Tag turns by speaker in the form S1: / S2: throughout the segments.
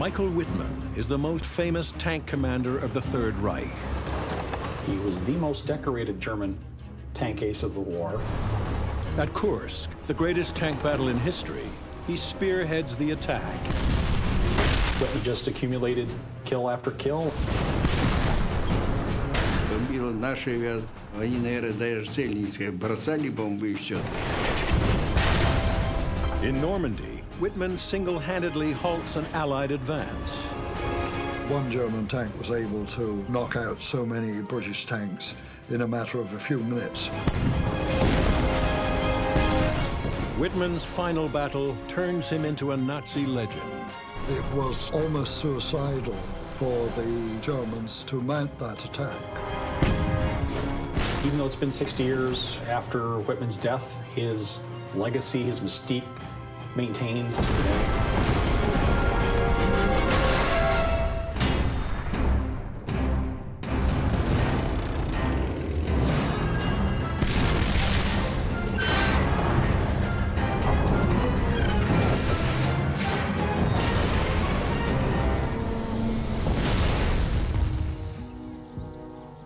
S1: Michael Wittmann is the most famous tank commander of the Third Reich.
S2: He was the most decorated German tank ace of the war.
S1: At Kursk, the greatest tank battle in history, he spearheads the attack.
S2: Wittmann just accumulated kill after kill.
S1: In Normandy, Wittmann single-handedly halts an Allied advance.
S3: One German tank was able to knock out so many British tanks in a matter of a few minutes.
S1: Wittmann's final battle turns him into a Nazi legend.
S3: It was almost suicidal for the Germans to mount that attack.
S2: Even though it's been 60 years after Wittmann's death, his legacy, his mystique, maintains today.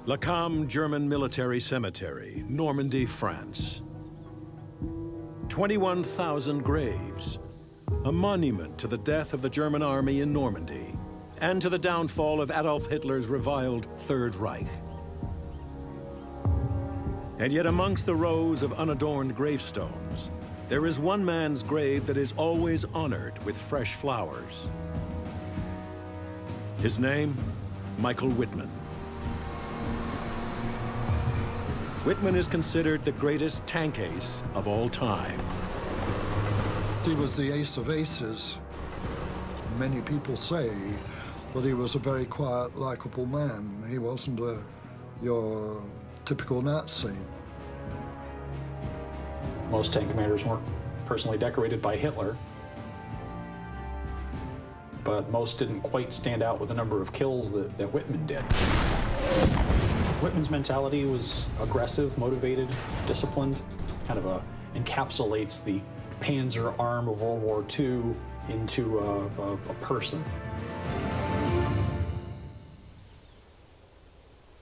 S1: Le Cam German Military Cemetery, Normandy, France. 21,000 graves, a monument to the death of the German army in Normandy and to the downfall of Adolf Hitler's reviled Third Reich. And yet amongst the rows of unadorned gravestones, there is one man's grave that is always honored with fresh flowers. His name, Michael Wittmann. Wittmann is considered the greatest tank ace of all time.
S3: He was the ace of aces. Many people say that he was a very quiet, likable man. He wasn't your typical Nazi.
S2: Most tank commanders weren't personally decorated by Hitler, but most didn't quite stand out with the number of kills that Wittmann did. Wittmann's mentality was aggressive, motivated, disciplined, kind of encapsulates the Panzer arm of World War II into a person.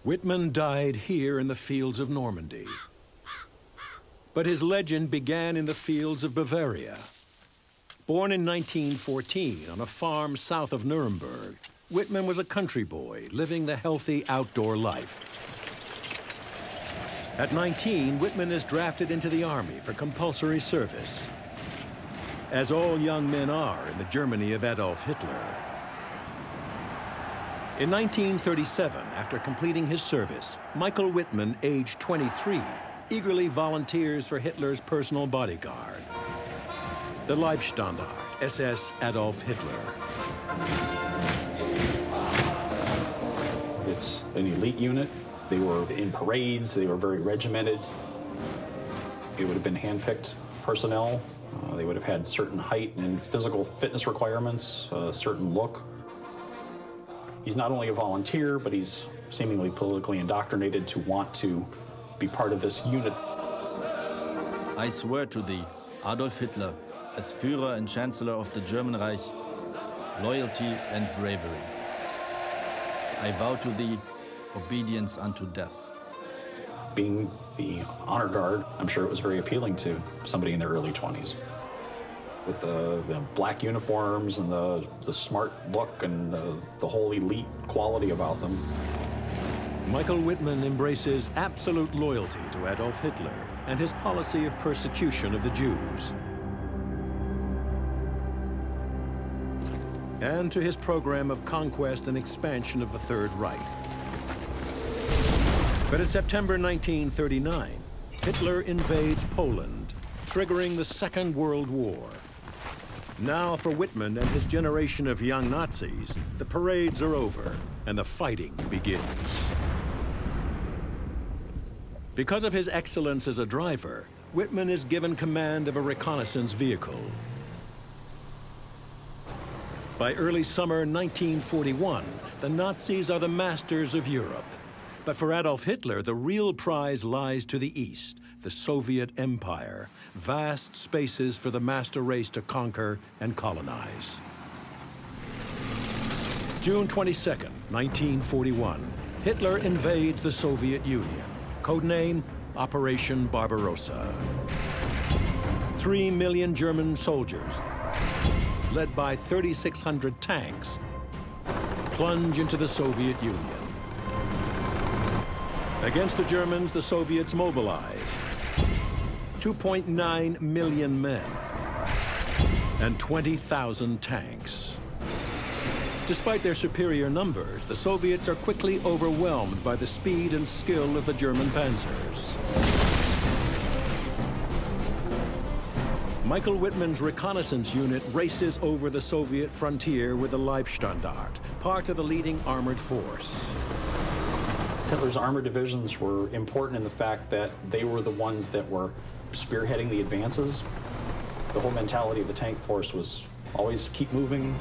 S1: Wittmann died here in the fields of Normandy. But his legend began in the fields of Bavaria. Born in 1914 on a farm south of Nuremberg, Wittmann was a country boy living the healthy outdoor life. At 19, Wittmann is drafted into the army for compulsory service, as all young men are in the Germany of Adolf Hitler. In 1937, after completing his service, Michael Wittmann, aged 23, eagerly volunteers for Hitler's personal bodyguard, the Leibstandarte, SS Adolf Hitler.
S2: It's an elite unit. They were in parades, they were very regimented. It would have been hand-picked personnel. They would have had certain height and physical fitness requirements, a certain look. He's not only a volunteer, but he's seemingly politically indoctrinated to want to be part of this unit.
S4: I swear to thee, Adolf Hitler, as Führer and Chancellor of the German Reich, loyalty and bravery. I vow to thee obedience unto death.
S2: Being the honor guard, I'm sure it was very appealing to somebody in their early 20s. With the black uniforms and the smart look and the whole elite quality about them.
S1: Michael Wittmann embraces absolute loyalty to Adolf Hitler and his policy of persecution of the Jews, and to his program of conquest and expansion of the Third Reich. But in September 1939, Hitler invades Poland, triggering the Second World War. Now for Wittmann and his generation of young Nazis, the parades are over and the fighting begins. Because of his excellence as a driver, Wittmann is given command of a reconnaissance vehicle. By early summer 1941, the Nazis are the masters of Europe. But for Adolf Hitler, the real prize lies to the east, the Soviet Empire, vast spaces for the master race to conquer and colonize. June 22nd, 1941, Hitler invades the Soviet Union. Codename Operation Barbarossa. 3 million German soldiers, led by 3,600 tanks, plunge into the Soviet Union. Against the Germans, the Soviets mobilize 2.9 million men and 20,000 tanks. Despite their superior numbers, the Soviets are quickly overwhelmed by the speed and skill of the German panzers. Michael Wittmann's reconnaissance unit races over the Soviet frontier with the Leibstandarte, part of the leading armored force.
S2: Hitler's armored divisions were important in the fact that they were the ones that were spearheading the advances. The whole mentality of the tank force was always keep moving.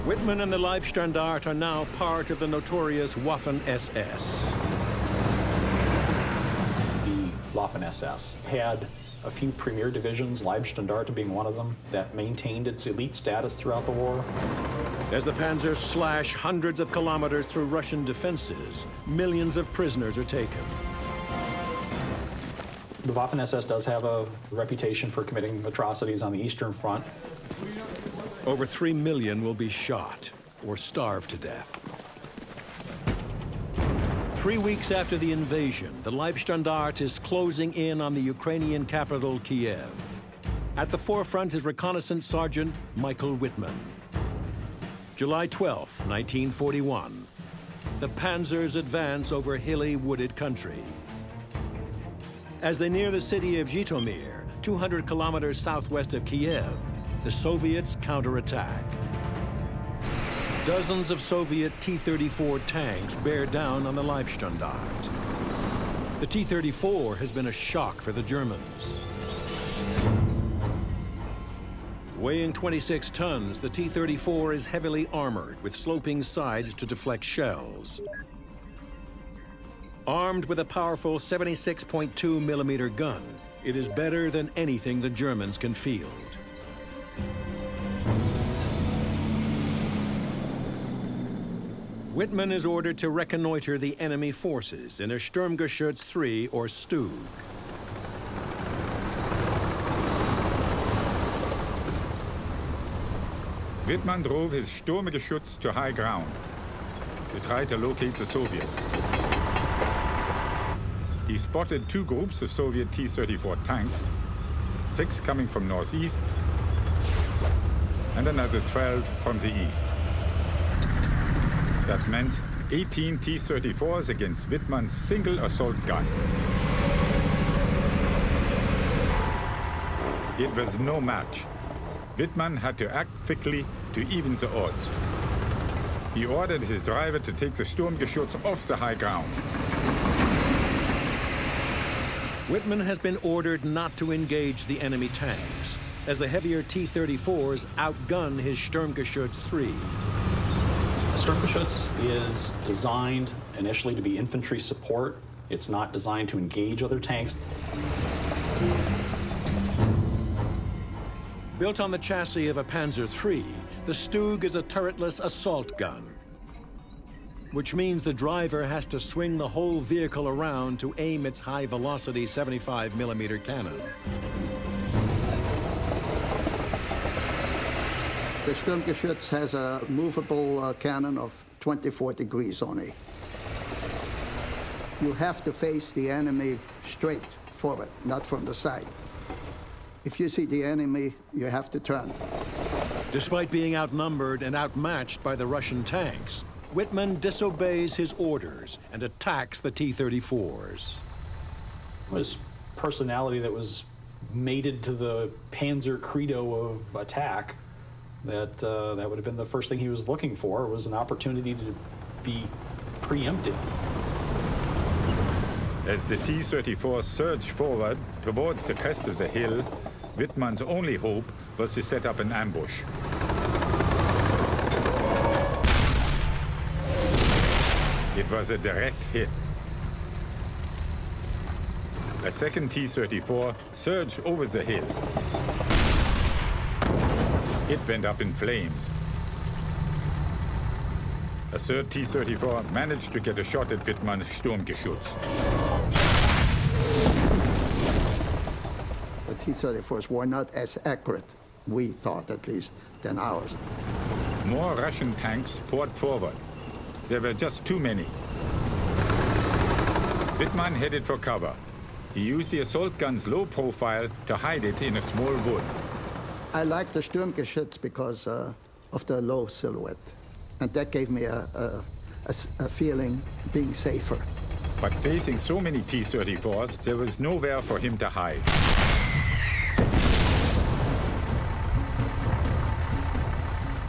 S1: Wittmann and the Leibstandarte are now part of the notorious Waffen SS.
S2: The Waffen SS had a few premier divisions, Leibstandarte being one of them, that maintained its elite status throughout the war.
S1: As the panzers slash hundreds of kilometers through Russian defenses, millions of prisoners are taken.
S2: The Waffen SS does have a reputation for committing atrocities on the Eastern Front.
S1: Over 3 million will be shot or starved to death. 3 weeks after the invasion, the Leibstandarte is closing in on the Ukrainian capital, Kiev. At the forefront is reconnaissance sergeant Michael Wittmann. July 12, 1941. The panzers advance over hilly, wooded country. As they near the city of Zhytomyr, 200 kilometers southwest of Kiev, the Soviets counterattack. Dozens of Soviet T-34 tanks bear down on the Leibstandarte. The T-34 has been a shock for the Germans. Weighing 26 tons, the T-34 is heavily armored with sloping sides to deflect shells. Armed with a powerful 76.2 millimeter gun, it is better than anything the Germans can field. Wittmann is ordered to reconnoiter the enemy forces in a Sturmgeschütz 3 or Stug.
S5: Wittmann drove his Sturmgeschütz to high ground to try to locate the Soviets. He spotted 2 groups of Soviet T-34 tanks, 6 coming from northeast and another 12 from the east. That meant 18 T-34s against Wittmann's single assault gun. It was no match. Wittmann had to act quickly to even the odds. He ordered his driver to take the Sturmgeschütz off the high ground.
S1: Wittmann has been ordered not to engage the enemy tanks, as the heavier T-34s outgun his Sturmgeschütz 3.
S2: Sturmgeschütz is designed initially to be infantry support. It's not designed to engage other tanks.
S1: Built on the chassis of a Panzer III, the Stug is a turretless assault gun, which means the driver has to swing the whole vehicle around to aim its high-velocity 75 millimeter cannon.
S6: The Sturmgeschütz has a movable cannon of 24 degrees only. You have to face the enemy straight forward, not from the side. If you see the enemy, you have to turn.
S1: Despite being outnumbered and outmatched by the Russian tanks, Wittmann disobeys his orders and attacks the T-34s.
S2: His personality that was mated to the Panzer credo of attack, that would have been the first thing he was looking for, was an opportunity to be preempted.
S5: As the T-34 surged forward towards the crest of the hill, Wittmann's only hope was to set up an ambush. It was a direct hit. A second T-34 surged over the hill. It went up in flames. A third T-34 managed to get a shot at Wittmann's Sturmgeschütz.
S6: The T-34s were not as accurate, we thought at least, than ours.
S5: More Russian tanks poured forward. There were just too many. Wittmann headed for cover. He used the assault gun's low profile to hide it in a small wood.
S6: I liked the Sturmgeschütz because of the low silhouette. And that gave me a feeling being safer.
S5: But facing so many T-34s, there was nowhere for him to hide.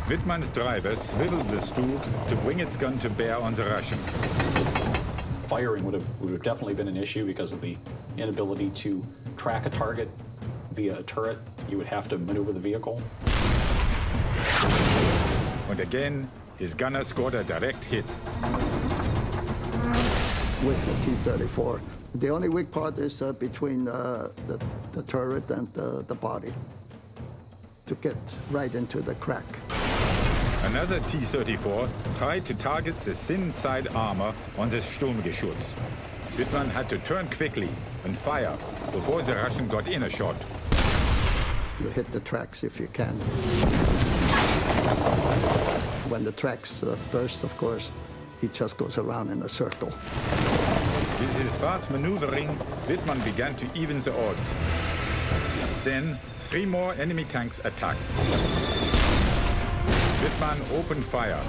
S5: Wittmann's driver swiveled the Stug to bring its gun to bear on the Russian.
S2: Firing would have definitely been an issue because of the inability to track a target via a turret. You would have to maneuver the vehicle.
S5: And again, his gunner scored a direct hit.
S6: With the T-34. The only weak part is between the turret and the body, to get right into the crack.
S5: Another T-34 tried to target the thin side armor on the Sturmgeschütz. Wittmann had to turn quickly and fire before the Russian got in a shot.
S6: You hit the tracks if you can. When the tracks burst, of course, he just goes around in a circle.
S5: With his fast maneuvering, Wittmann began to even the odds. Then, 3 more enemy tanks attacked. Wittmann opened fire.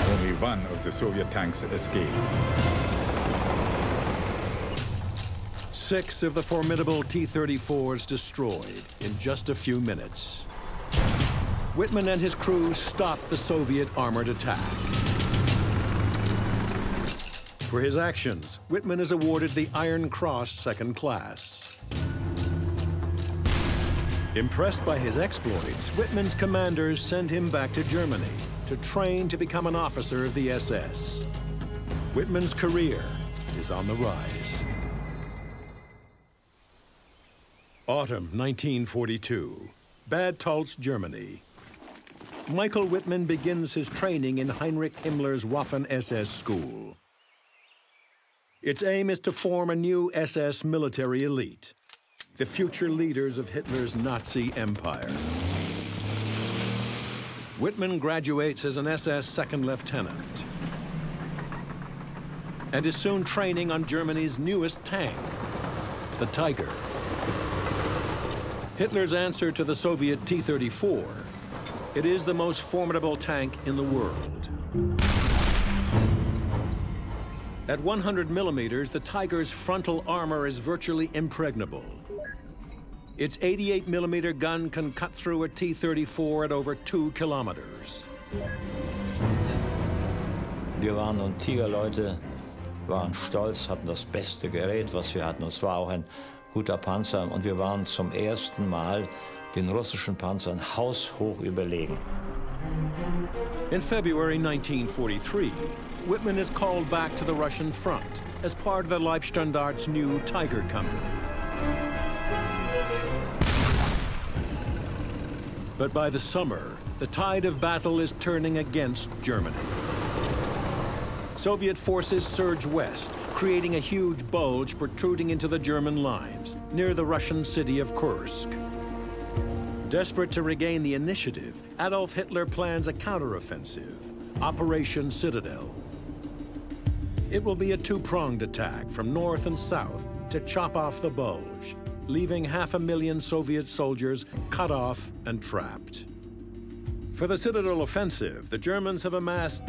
S5: Only one of the Soviet tanks escaped.
S1: 6 of the formidable T-34s destroyed in just a few minutes. Wittmann and his crew stopped the Soviet armored attack. For his actions, Wittmann is awarded the Iron Cross Second Class. Impressed by his exploits, Wittmann's commanders send him back to Germany to train to become an officer of the SS. Wittmann's career is on the rise. Autumn 1942, Bad TÖLZ, Germany. Michael Wittmann begins his training in Heinrich Himmler's Waffen SS school. Its aim is to form a new SS military elite, the future leaders of Hitler's Nazi empire. Wittmann graduates as an SS second lieutenant and is soon training on Germany's newest tank, the Tiger. Hitler's answer to the Soviet T-34, it is the most formidable tank in the world. At 100 millimeters, the Tiger's frontal armor is virtually impregnable. Its 88 millimeter gun can cut through a T-34 at over 2 kilometers.
S7: Wir waren und Tigerleute, waren stolz, hatten das beste Gerät, was wir hatten. Es war auch ein guter Panzer und wir waren zum ersten Mal den russischen Panzern haushoch überlegen.
S1: In February 1943, Wittmann is called back to the Russian front as part of the Leibstandart's new Tiger Company. But by the summer, the tide of battle is turning against Germany. Soviet forces surge west, creating a huge bulge protruding into the German lines near the Russian city of Kursk. Desperate to regain the initiative, Adolf Hitler plans a counteroffensive, Operation Citadel. It will be a two-pronged attack from north and south to chop off the bulge, leaving 500,000 Soviet soldiers cut off and trapped. For the Citadel offensive, the Germans have amassed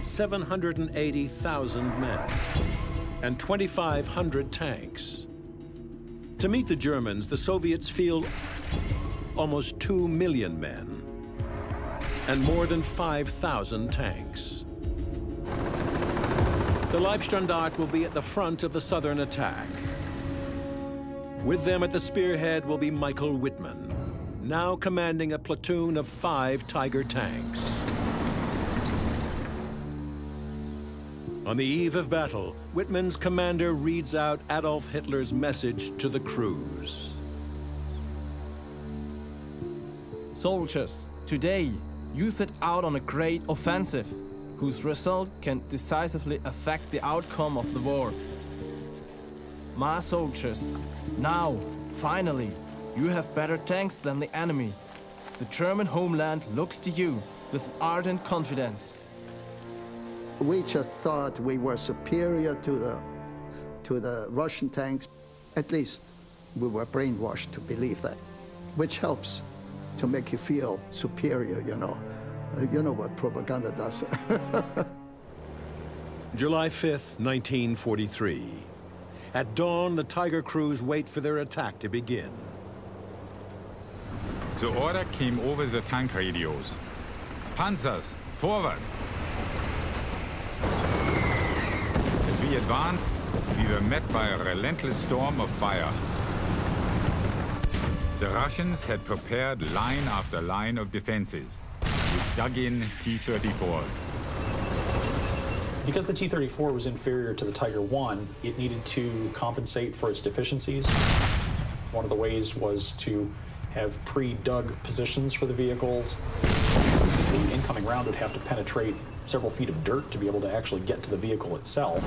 S1: 780,000 men and 2,500 tanks. To meet the Germans, the Soviets field almost 2 million men and more than 5,000 tanks. The Leibstandart will be at the front of the southern attack. With them at the spearhead will be Michael Wittmann, now commanding a platoon of 5 Tiger tanks. On the eve of battle, Wittmann's commander reads out Adolf Hitler's message to the crews.
S8: Soldiers, today You set out on a great offensive, whose result can decisively affect the outcome of the war. My soldiers, now, finally, you have better tanks than the enemy. The German homeland looks to you with ardent confidence.
S6: We just thought we were superior to the Russian tanks. At least we were brainwashed to believe that, which helps to make you feel superior, you know. You know what propaganda does.
S1: July 5th, 1943. At dawn, the Tiger crews wait for their attack to begin.
S5: The order came over the tank radios. Panzers, forward! As we advanced, we were met by a relentless storm of fire. The Russians had prepared line after line of defenses, with dug-in T-34s.
S2: Because the T-34 was inferior to the Tiger I, it needed to compensate for its deficiencies. One of the ways was to have pre-dug positions for the vehicles. The incoming round would have to penetrate several feet of dirt to be able to actually get to the vehicle itself.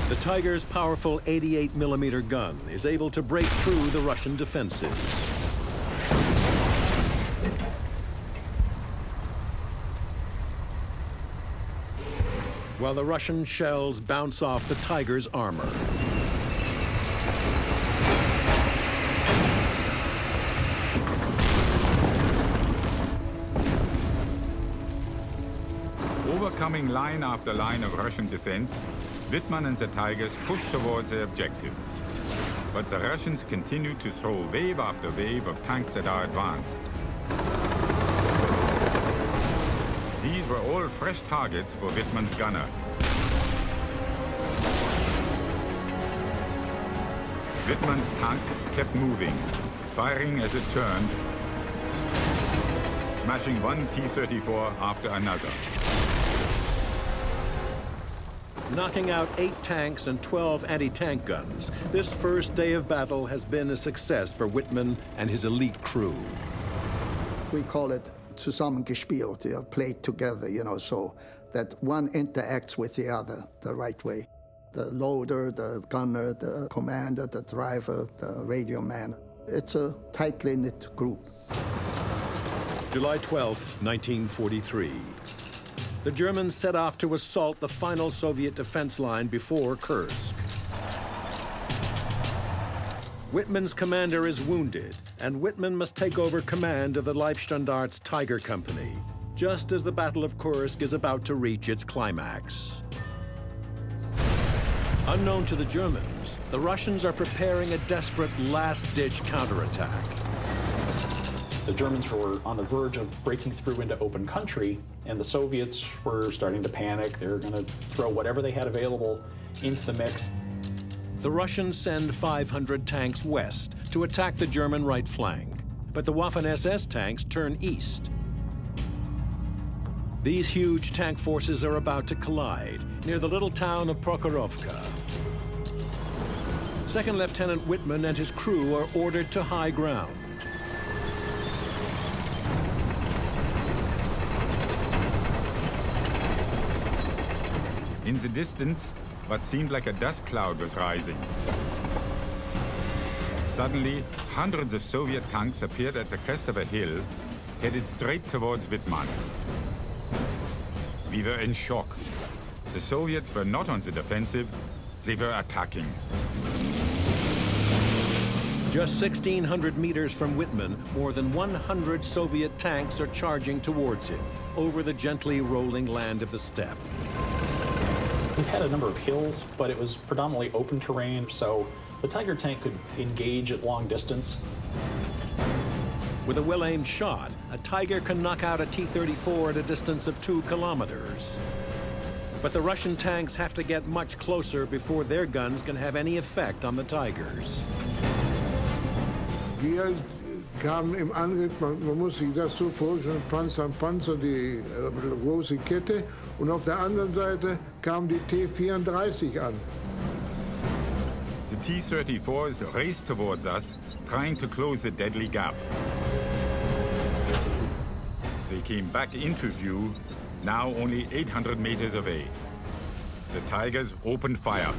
S1: The Tiger's powerful 88mm gun is able to break through the Russian defenses. While the Russian shells bounce off the Tiger's armor.
S5: Overcoming line after line of Russian defense, Wittmann and the Tigers pushed towards their objective. But the Russians continued to throw wave after wave of tanks at our advance. These were all fresh targets for Wittmann's gunner. Wittmann's tank kept moving, firing as it turned, smashing one T-34 after another.
S1: Knocking out 8 tanks and 12 anti-tank guns, this first day of battle has been a success for Wittmann and his elite crew.
S6: We call it zusammengespielt, played together, you know, so that one interacts with the other the right way. The loader, the gunner, the commander, the driver, the radio man. It's a tightly knit group.
S1: July 12th, 1943. The Germans set off to assault the final Soviet defense line before Kursk. Wittmann's commander is wounded, and Wittmann must take over command of the Leibstandart's Tiger Company, just as the Battle of Kursk is about to reach its climax. Unknown to the Germans, the Russians are preparing a desperate last-ditch counterattack.
S2: The Germans were on the verge of breaking through into open country, and the Soviets were starting to panic. They were going to throw whatever they had available into the mix.
S1: The Russians send 500 tanks west to attack the German right flank, but the Waffen SS tanks turn east. These huge tank forces are about to collide near the little town of Prokhorovka. Second Lieutenant Wittmann and his crew are ordered to high ground.
S5: In the distance, what seemed like a dust cloud was rising. Suddenly, hundreds of Soviet tanks appeared at the crest of a hill, headed straight towards Wittmann. We were in shock. The Soviets were not on the defensive, they were attacking.
S1: Just 1,600 meters from Wittmann, more than 100 Soviet tanks are charging towards him, over the gently rolling land of the steppe.
S2: We had a number of hills, but it was predominantly open terrain, so the Tiger tank could engage at long distance.
S1: With a well-aimed shot, a Tiger can knock out a T-34 at a distance of 2 kilometers. But the Russian tanks have to get much closer before their guns can have any effect on the Tigers.
S9: Wir kamen im Angriff, man muss sich das so vorstellen, Panzer an Panzer, die große Kette, und auf der anderen Seite kam die T-34 an.
S5: The T-34s raced towards us, trying to close the deadly gap. They came back into view, now only 800 meters away. The Tigers opened fire.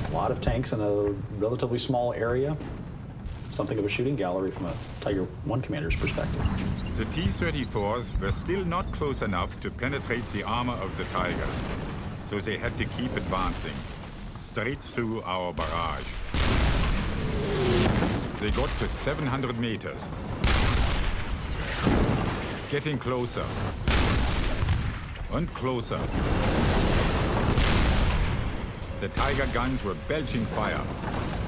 S2: A lot of tanks in a relatively small area. Something of a shooting gallery from a Tiger I commander's perspective.
S5: The T-34s were still not close enough to penetrate the armor of the Tigers, so they had to keep advancing, straight through our barrage. They got to 700 meters. Getting closer. And closer. The Tiger guns were belching fire,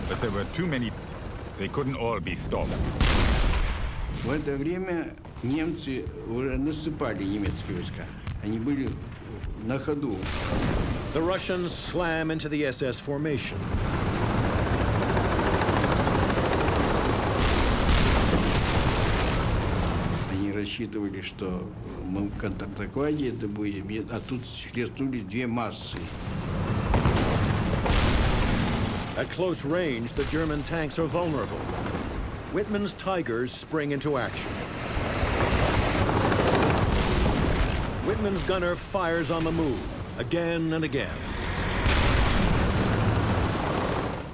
S5: but there were too many. They couldn't all be stopped.
S10: В это время немцы уже наступали, немецкие войска. Они были на ходу.
S1: The Russians slam into the SS formation.
S10: Они рассчитывали, что мы в контратаке это будем, а тут хлестнули две массы.
S1: At close range, the German tanks are vulnerable. Wittmann's Tigers spring into action. Wittmann's gunner fires on the move, again and again.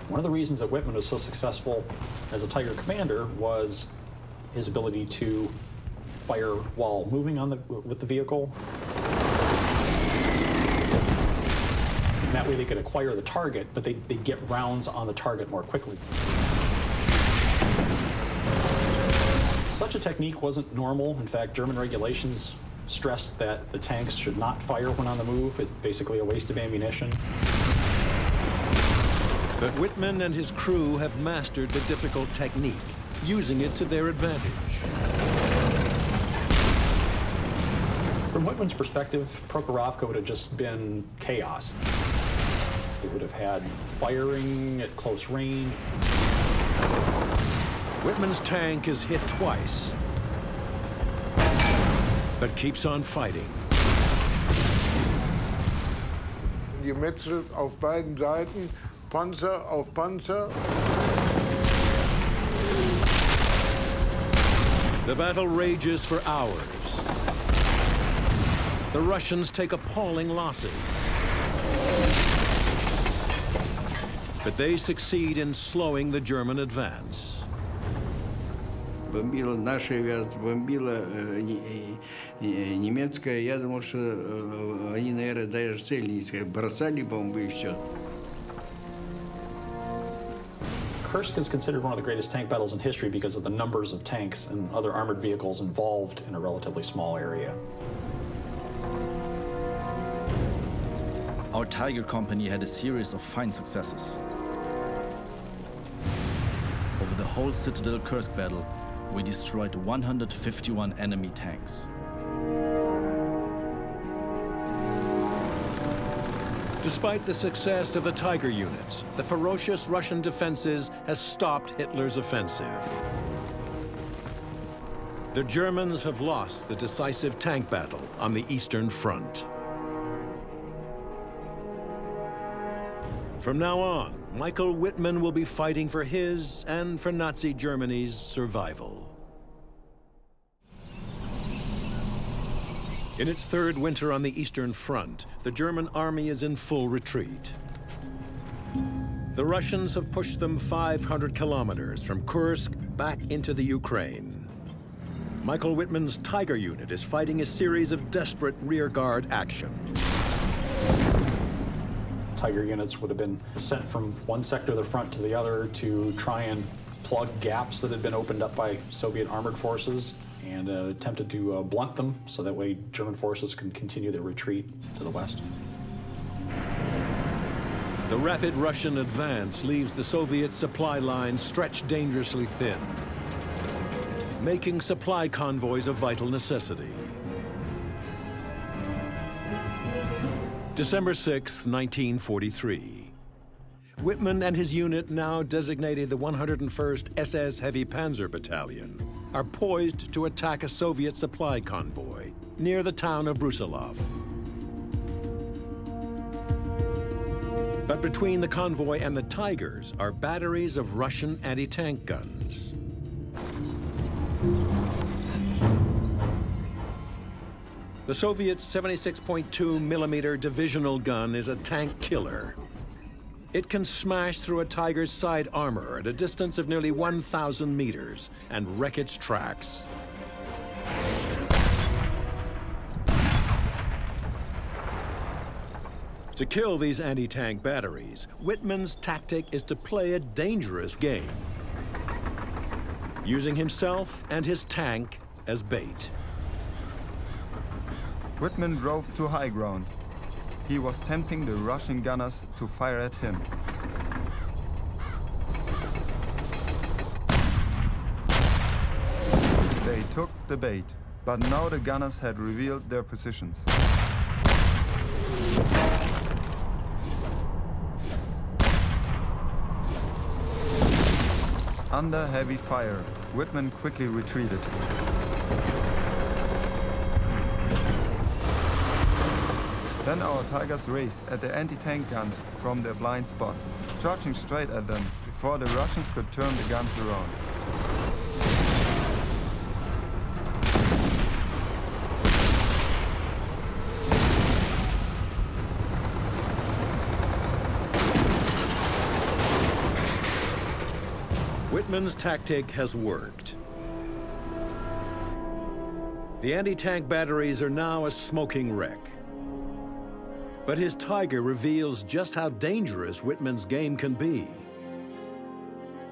S2: One of the reasons that Wittmann was so successful as a Tiger commander was his ability to fire while moving with the vehicle. And that way they could acquire the target, but they'd get rounds on the target more quickly. Such a technique wasn't normal. In fact, German regulations stressed that the tanks should not fire when on the move. It's basically a waste of ammunition.
S1: But Wittmann and his crew have mastered the difficult technique, using it to their advantage.
S2: From Wittmann's perspective, Prokhorovka would have just been chaos. It would have had firing at close range.
S1: Wittmann's tank is hit twice, but keeps on fighting.
S9: Gemetzelt auf beiden Seiten, Panzer auf Panzer.
S1: The battle rages for hours. The Russians take appalling losses. But they succeed in slowing the German advance.
S10: Бомбила наша авиация, бомбила немецкая. Я думал, что они, наверное, даже цель не искали. Бросали бомбы и все.
S2: Kursk is considered one of the greatest tank battles in history because of the numbers of tanks and other armored vehicles involved in a relatively small area.
S4: Our Tiger Company had a series of fine successes. Over the whole Citadel Kursk battle, we destroyed 151 enemy tanks.
S1: Despite the success of the Tiger units, the ferocious Russian defenses has stopped Hitler's offensive. The Germans have lost the decisive tank battle on the Eastern Front. From now on, Michael Wittmann will be fighting for his and for Nazi Germany's survival. In its third winter on the Eastern Front, the German army is in full retreat. The Russians have pushed them 500 kilometers from Kursk back into the Ukraine. Michael Wittmann's Tiger unit is fighting a series of desperate rearguard actions.
S2: Tiger units would have been sent from one sector of the front to the other to try and plug gaps that had been opened up by Soviet armored forces and attempted to blunt them so that way German forces can continue their retreat to the west.
S1: The rapid Russian advance leaves the Soviet supply lines stretched dangerously thin, making supply convoys a vital necessity. December 6, 1943. Wittmann and his unit, now designated the 101st SS Heavy Panzer Battalion, are poised to attack a Soviet supply convoy near the town of Brusilov. But between the convoy and the Tigers are batteries of Russian anti-tank guns. The Soviet 76.2 millimeter divisional gun is a tank killer. It can smash through a Tiger's side armor at a distance of nearly 1,000 meters and wreck its tracks. To kill these anti-tank batteries, Wittmann's tactic is to play a dangerous game, using himself and his tank as bait.
S11: Wittmann drove to high ground. He was tempting the Russian gunners to fire at him. They took the bait, but now the gunners had revealed their positions. Under heavy fire, Wittmann quickly retreated. Then our Tigers raced at the anti-tank guns from their blind spots, charging straight at them before the Russians could turn the guns around.
S1: Wittmann's tactic has worked. The anti-tank batteries are now a smoking wreck. But his Tiger reveals just how dangerous Wittmann's game can be.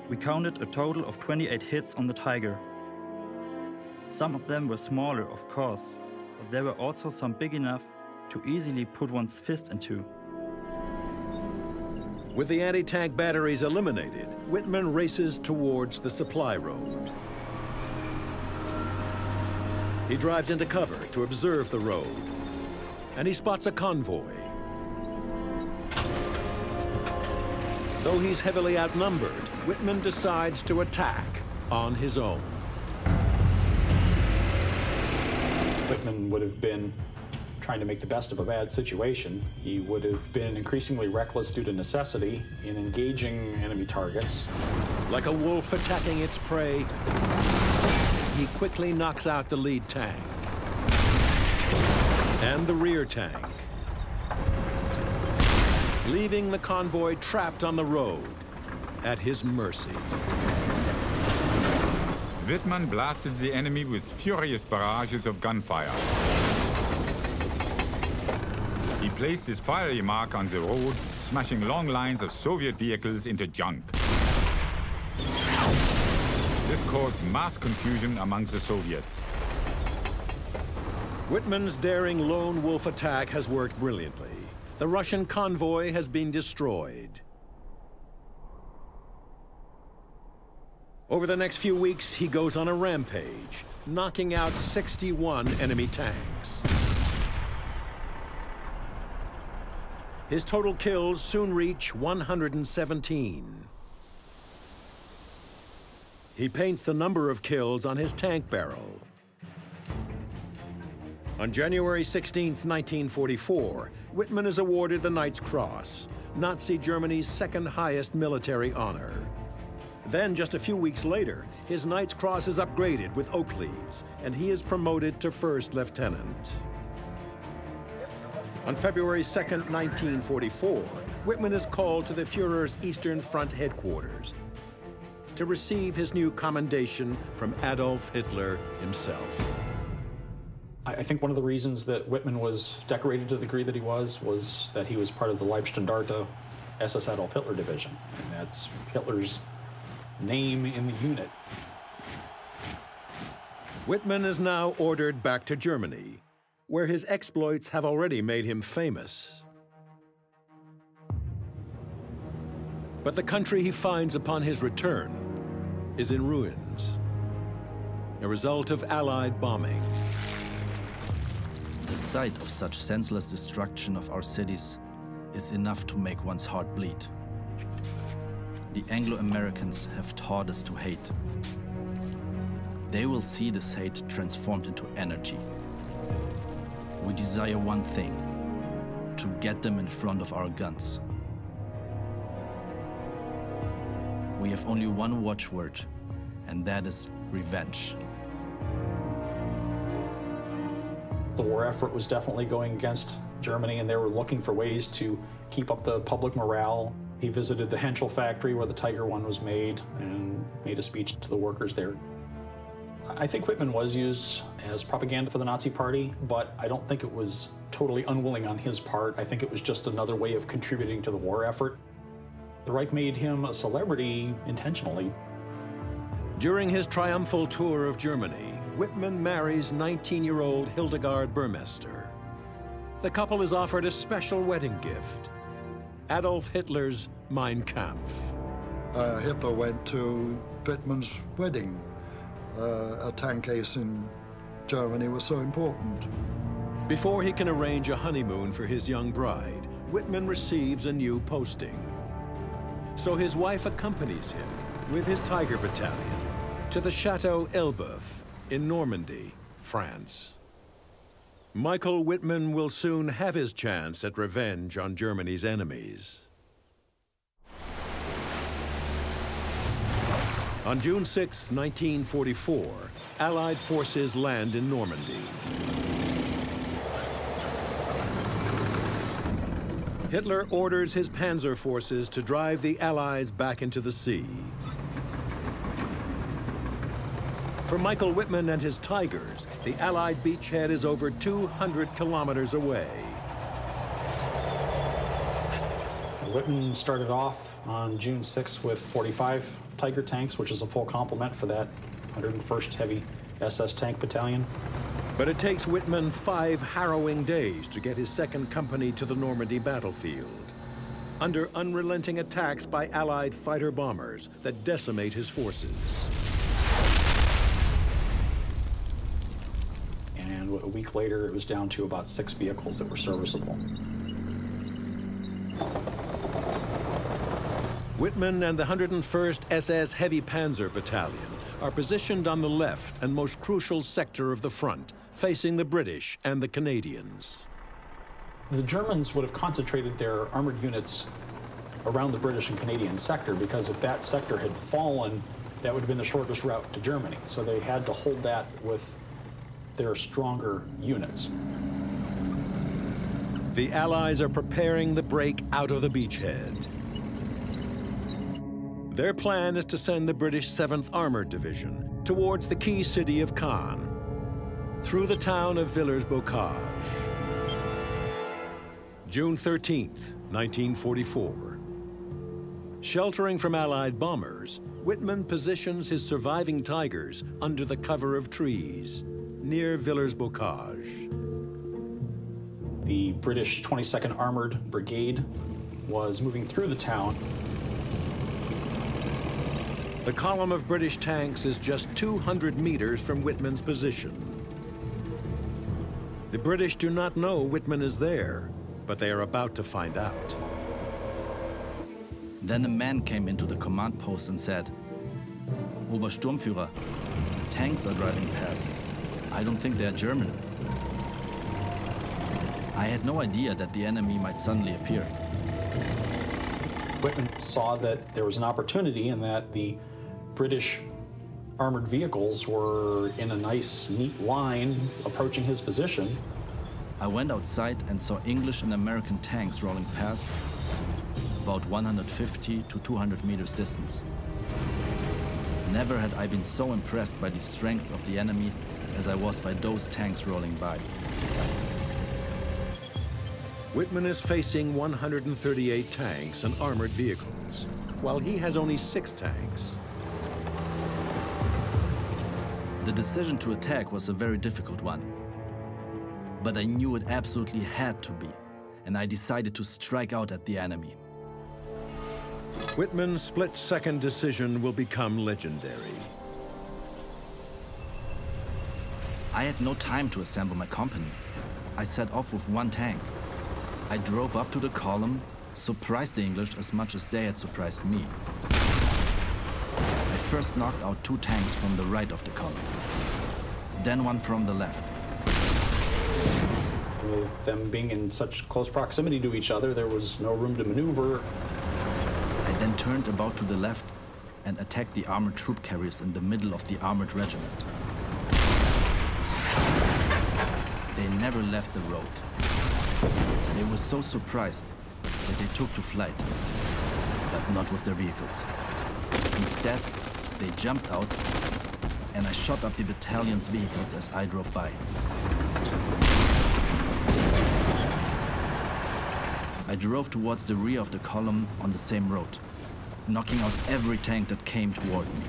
S12: We counted a total of 28 hits on the Tiger. Some of them were smaller, of course, but there were also some big enough to easily put one's fist into.
S1: With the anti-tank batteries eliminated, Wittmann races towards the supply road. He drives into cover to observe the road, and he spots a convoy. Though he's heavily outnumbered, Wittmann decides to attack on his own.
S2: Wittmann would have been trying to make the best of a bad situation. He would have been increasingly reckless due to necessity in engaging enemy targets.
S1: Like a wolf attacking its prey, he quickly knocks out the lead tank and the rear tank, leaving the convoy trapped on the road at his mercy.
S5: Wittmann blasted the enemy with furious barrages of gunfire. He placed his fiery mark on the road, smashing long lines of Soviet vehicles into junk. This caused mass confusion amongst the Soviets.
S1: Wittmann's daring lone wolf attack has worked brilliantly. The Russian convoy has been destroyed. Over the next few weeks, he goes on a rampage, knocking out 61 enemy tanks. His total kills soon reach 117. He paints the number of kills on his tank barrel. On January 16, 1944, Wittmann is awarded the Knight's Cross, Nazi Germany's second highest military honor. Then, just a few weeks later, his Knight's Cross is upgraded with oak leaves, and he is promoted to first lieutenant. On February 2, 1944, Wittmann is called to the Führer's Eastern Front headquarters to receive his new commendation from Adolf Hitler himself.
S2: I think one of the reasons that Wittmann was decorated to the degree that he was that he was part of the Leibstandarte SS Adolf Hitler division, and that's Hitler's name in the unit.
S1: Wittmann is now ordered back to Germany, where his exploits have already made him famous. But the country he finds upon his return is in ruins, a result of Allied bombing.
S4: The sight of such senseless destruction of our cities is enough to make one's heart bleed. The Anglo-Americans have taught us to hate. They will see this hate transformed into energy. We desire one thing: to get them in front of our guns. we have only one watchword, and that is revenge.
S2: The war effort was definitely going against Germany, and they were looking for ways to keep up the public morale. He visited the Henschel factory where the Tiger One was made and made a speech to the workers there. I think Wittmann was used as propaganda for the Nazi Party, but I don't think it was totally unwilling on his part. I think it was just another way of contributing to the war effort. The Reich made him a celebrity intentionally.
S1: During his triumphal tour of Germany, Wittmann marries 19-year-old Hildegard Burmester. The couple is offered a special wedding gift, Adolf Hitler's Mein Kampf.
S3: Hitler went to Wittmann's wedding. A tank ace in Germany was so important.
S1: Before he can arrange a honeymoon for his young bride, Wittmann receives a new posting. So his wife accompanies him with his Tiger Battalion to the Chateau Elbeuf in Normandy, France. Michael Wittmann will soon have his chance at revenge on Germany's enemies. On June 6, 1944, Allied forces land in Normandy. Hitler orders his panzer forces to drive the Allies back into the sea. For Michael Wittmann and his Tigers, the Allied beachhead is over 200 kilometers away.
S2: Wittmann started off on June 6 with 45 Tiger tanks, which is a full complement for that 101st Heavy SS Tank Battalion.
S1: But it takes Wittmann 5 harrowing days to get his second company to the Normandy battlefield, under unrelenting attacks by Allied fighter bombers that decimate his forces.
S2: And a week later, it was down to about 6 vehicles that were serviceable.
S1: Wittmann and the 101st SS Heavy Panzer Battalion are positioned on the left and most crucial sector of the front, facing the British and the Canadians.
S2: The Germans would have concentrated their armored units around the British and Canadian sector, because if that sector had fallen, that would have been the shortest route to Germany. So they had to hold that with their stronger units.
S1: The Allies are preparing the break out of the beachhead. Their plan is to send the British 7th Armored Division towards the key city of Caen, through the town of Villers-Bocage. June 13th, 1944. Sheltering from Allied bombers, Wittmann positions his surviving Tigers under the cover of trees, near Villers-Bocage.
S2: The British 22nd Armored Brigade was moving through the town.
S1: The column of British tanks is just 200 meters from Wittmann's position. The British do not know Wittmann is there, but they are about to find out.
S4: Then a man came into the command post and said, "Obersturmführer, tanks are driving past. I don't think they're German." I had no idea that the enemy might suddenly appear.
S2: Wittmann saw that there was an opportunity and that the British armored vehicles were in a nice, neat line approaching his position.
S4: I went outside and saw English and American tanks rolling past, about 150 to 200 meters distance. Never had I been so impressed by the strength of the enemy as I was by those tanks rolling by.
S1: Wittmann is facing 138 tanks and armored vehicles, while he has only 6 tanks.
S4: The decision to attack was a very difficult one. But I knew it absolutely had to be, and I decided to strike out at the enemy.
S1: Wittmann's split-second decision will become legendary.
S4: I had no time to assemble my company. I set off with 1 tank. I drove up to the column, surprised the English as much as they had surprised me. I first knocked out 2 tanks from the right of the column, then 1 from the left.
S2: With them being in such close proximity to each other, there was no room to maneuver.
S4: I then turned about to the left and attacked the armored troop carriers in the middle of the armored regiment. They never left the road. They were so surprised that they took to flight, but not with their vehicles. Instead, they jumped out, and I shot up the battalion's vehicles as I drove by. I drove towards the rear of the column on the same road, knocking out every tank that came toward me.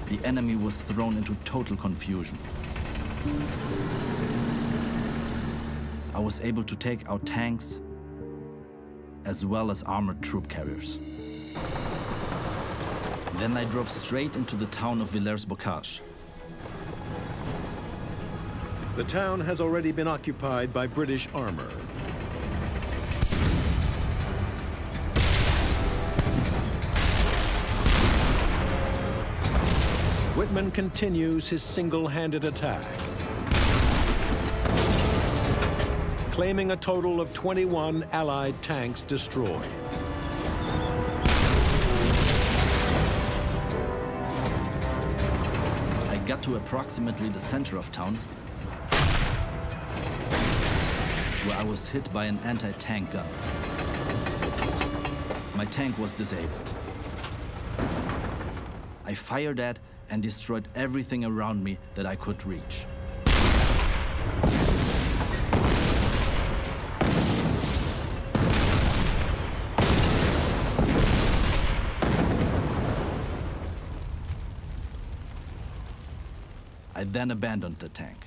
S4: The enemy was thrown into total confusion. I was able to take out tanks as well as armored troop carriers. Then I drove straight into the town of Villers-Bocage.
S1: The town has already been occupied by British armor. Wittmann continues his single-handed attack, claiming a total of 21 Allied tanks destroyed.
S4: I got to approximately the center of town, where I was hit by an anti-tank gun. My tank was disabled. I fired at and destroyed everything around me that I could reach. I then abandoned the tank.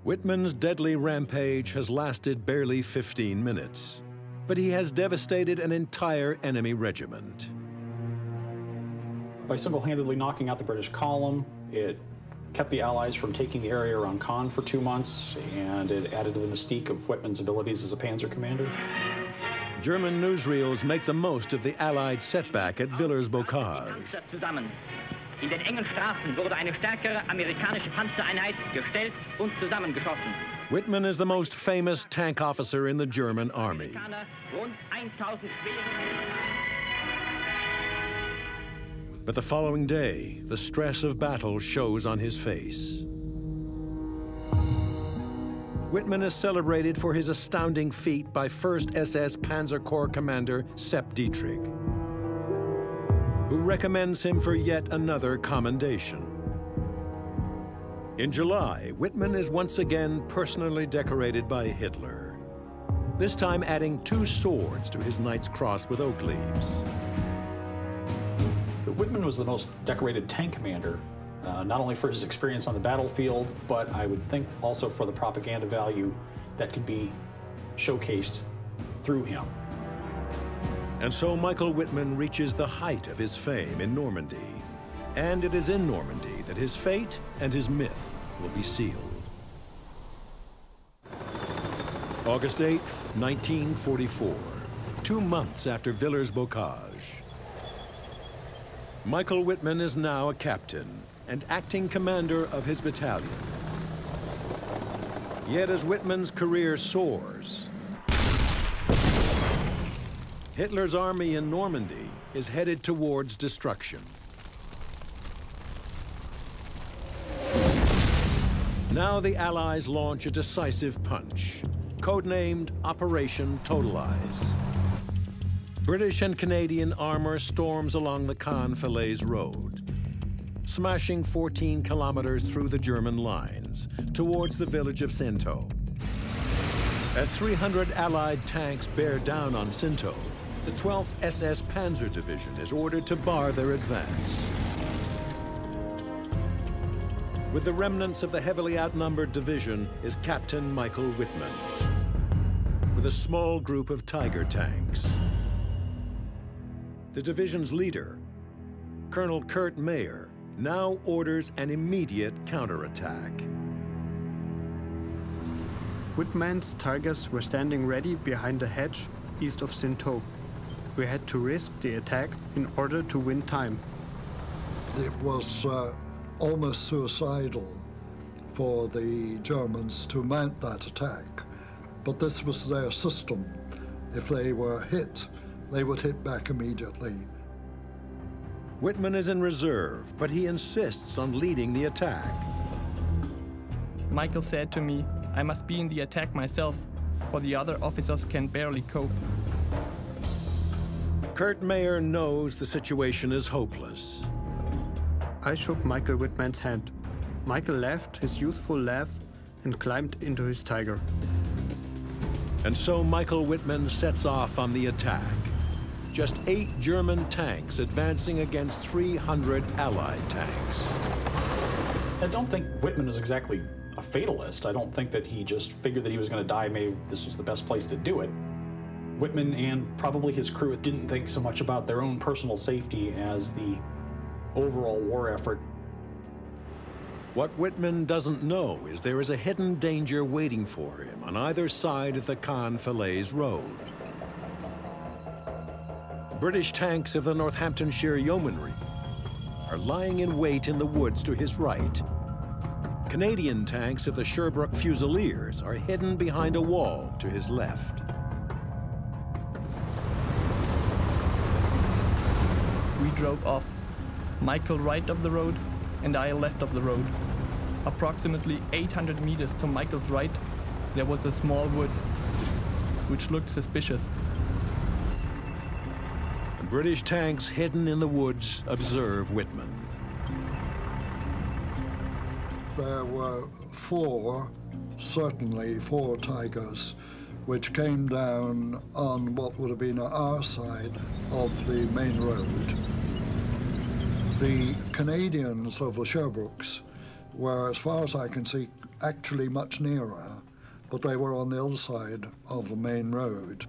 S1: Wittmann's deadly rampage has lasted barely 15 minutes, but he has devastated an entire enemy regiment.
S2: By single-handedly knocking out the British column, it kept the Allies from taking the area around Caen for 2 months, and it added to the mystique of Wittmann's abilities as a panzer commander.
S1: German newsreels make the most of the Allied setback at Villers-Bocage.
S13: In den engen Straßen wurde eine stärkere amerikanische Panzereinheit gestellt und zusammengeschossen.
S1: Wittmann is the most famous tank officer in the German army. But the following day, the stress of battle shows on his face. Wittmann is celebrated for his astounding feat by 1st SS Panzer Corps commander Sepp Dietrich, who recommends him for yet another commendation. In July, Wittmann is once again personally decorated by Hitler, this time adding 2 swords to his Knight's Cross with oak leaves.
S2: Wittmann was the most decorated tank commander, not only for his experience on the battlefield, but I would think also for the propaganda value that could be showcased through him.
S1: And so Michael Wittmann reaches the height of his fame in Normandy. And it is in Normandy that his fate and his myth will be sealed. August 8th, 1944, 2 months after Villers-Bocage. Michael Wittmann is now a captain and acting commander of his battalion. Yet as Wittmann's career soars, Hitler's army in Normandy is headed towards destruction. Now the Allies launch a decisive punch, codenamed Operation Totalize. British and Canadian armor storms along the Caen-Falaise road, smashing 14 kilometers through the German lines towards the village of Sinto. As 300 Allied tanks bear down on Sinto, the 12th SS Panzer Division is ordered to bar their advance. With the remnants of the heavily outnumbered division is Captain Michael Wittmann, with a small group of Tiger tanks. The division's leader, Colonel Kurt Mayer, now orders an immediate counterattack.
S14: Wittmann's Tigers were standing ready behind a hedge east of Sinto. We had to risk the attack in order to win time.
S3: It was almost suicidal for the Germans to mount that attack, but this was their system. If they were hit, they would hit back immediately.
S1: Wittmann is in reserve, but he insists on leading the attack.
S8: Michael said to me, I must be in the attack myself, for the other officers can barely cope.
S1: Kurt Mayer knows the situation is hopeless.
S14: I shook Michael Wittmann's hand. Michael laughed his youthful laugh and climbed into his Tiger.
S1: And so Michael Wittmann sets off on the attack. Just 8 German tanks advancing against 300 Allied tanks.
S2: I don't think Wittmann is exactly a fatalist. I don't think that he just figured that he was going to die, maybe this was the best place to do it. Wittmann and probably his crew didn't think so much about their own personal safety as the overall war effort.
S1: What Wittmann doesn't know is there is a hidden danger waiting for him on either side of the Caen-Falaise road. British tanks of the Northamptonshire Yeomanry are lying in wait in the woods to his right. Canadian tanks of the Sherbrooke Fusiliers are hidden behind a wall to his left.
S8: We drove off. Michael right of the road and I left of the road. Approximately 800 meters to Michael's right, there was a small wood, which looked suspicious.
S1: British tanks hidden in the woods observe Wittmann.
S3: There were certainly four Tigers, which came down on what would have been our side of the main road. The Canadians of the Sherbrookes were, as far as I can see, actually much nearer, but they were on the other side of the main road.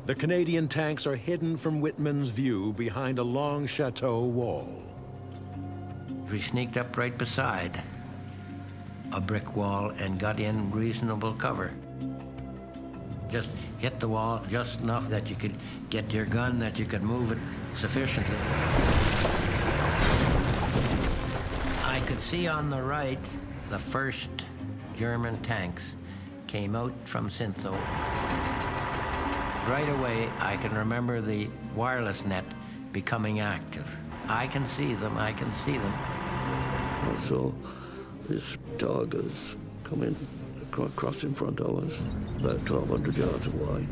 S1: The Canadian tanks are hidden from Wittmann's view behind a long chateau wall.
S15: We sneaked up right beside a brick wall and got in reasonable cover. Just hit the wall just enough that you could get your gun, that you could move it sufficiently. I could see on the right the first German tanks came out from Syntho. Right away, I can remember the wireless net becoming active. I can see them, I can see them.
S16: I saw these Tigers come in, across in front of us, about 1,200 yards away.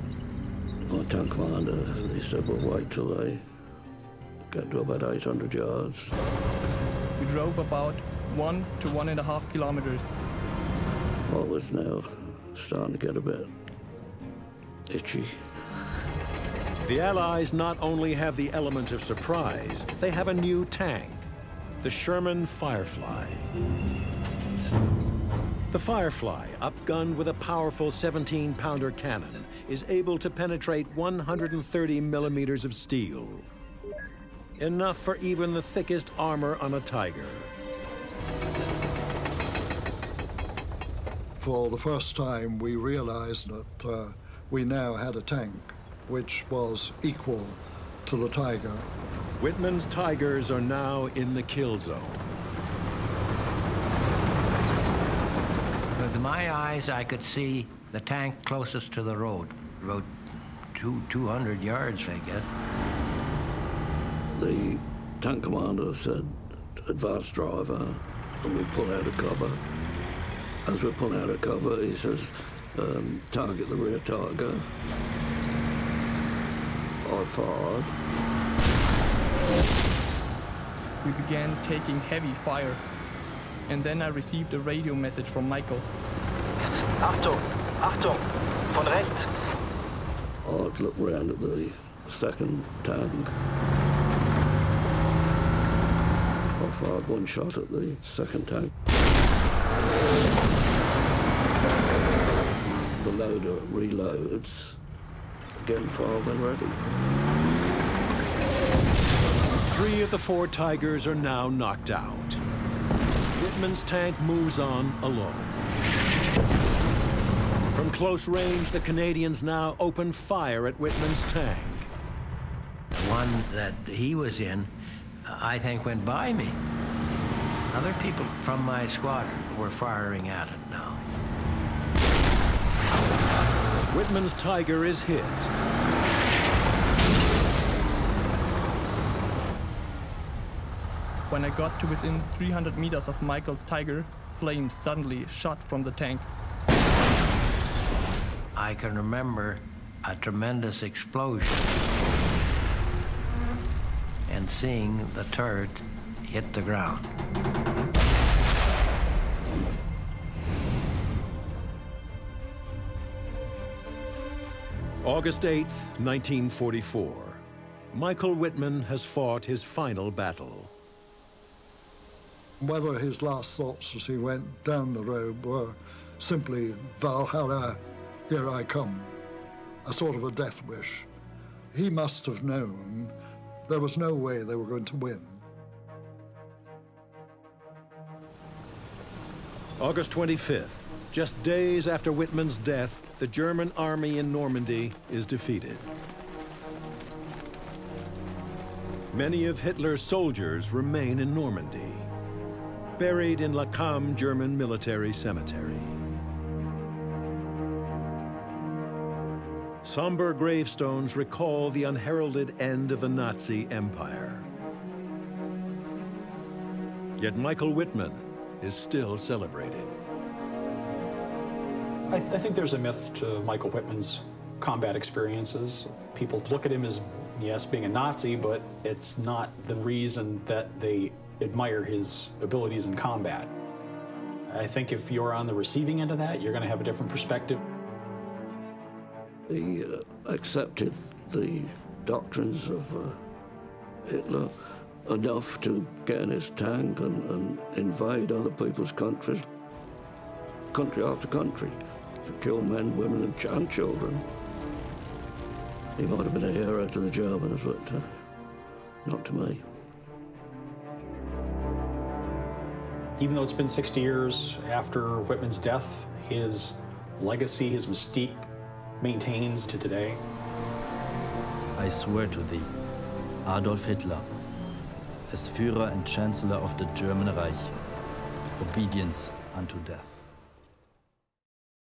S16: My tank commander, he said, well, wait till they get to about 800 yards.
S8: We drove about 1 to 1.5 kilometers.
S16: I was now starting to get a bit itchy.
S1: The Allies not only have the element of surprise, they have a new tank, the Sherman Firefly. The Firefly, upgunned with a powerful 17-pounder cannon, is able to penetrate 130 millimeters of steel. Enough for even the thickest armor on a Tiger.
S3: For the first time, we realized that we now had a tank which was equal to the Tiger.
S1: Wittmann's Tigers are now in the kill zone.
S15: With my eyes, I could see the tank closest to the road, about 200 yards, I guess.
S16: The tank commander said, advance driver, and we pull out of cover. As we pull out of cover, he says, target the rear Tiger. I fired.
S8: We began taking heavy fire, and then I received a radio message from Michael.
S17: Achtung! Achtung! Von rechts!
S16: I'd look round at the second tank. I fired one shot at the second tank. The loader reloads. Again, fired when ready.
S1: 3 of the 4 Tigers are now knocked out. Wittmann's tank moves on alone. From close range, the Canadians now open fire at Wittmann's tank.
S15: The one that he was in, I think, went by me. Other people from my squadron were firing at it now.
S1: Wittmann's Tiger is hit.
S8: When I got to within 300 meters of Michael's Tiger, flames suddenly shot from the tank.
S15: I can remember a tremendous explosion and seeing the turret hit the ground.
S1: August 8th, 1944. Michael Wittmann has fought his final battle.
S3: Whether his last thoughts as he went down the road were simply, Valhalla, here I come, a sort of a death wish. He must have known there was no way they were going to win.
S1: August 25th, just days after Wittmann's death, the German army in Normandy is defeated. Many of Hitler's soldiers remain in Normandy, buried in Lacan German military cemetery. Somber gravestones recall the unheralded end of the Nazi Empire. Yet Michael Wittmann is still celebrated.
S2: I think there's a myth to Michael Wittmann's combat experiences. People look at him as, yes, being a Nazi, but it's not the reason that they admire his abilities in combat. I think if you're on the receiving end of that, you're going to have a different perspective.
S16: He accepted the doctrines of Hitler enough to get in his tank and invade other people's countries, country after country, to kill men, women, and children. He might have been a hero to the Germans, but not to me.
S2: Even though it's been 60 years after Wittmann's death, his legacy, his mystique, maintains to today.
S4: I swear to thee, Adolf Hitler, as Führer and Chancellor of the German Reich, obedience unto death.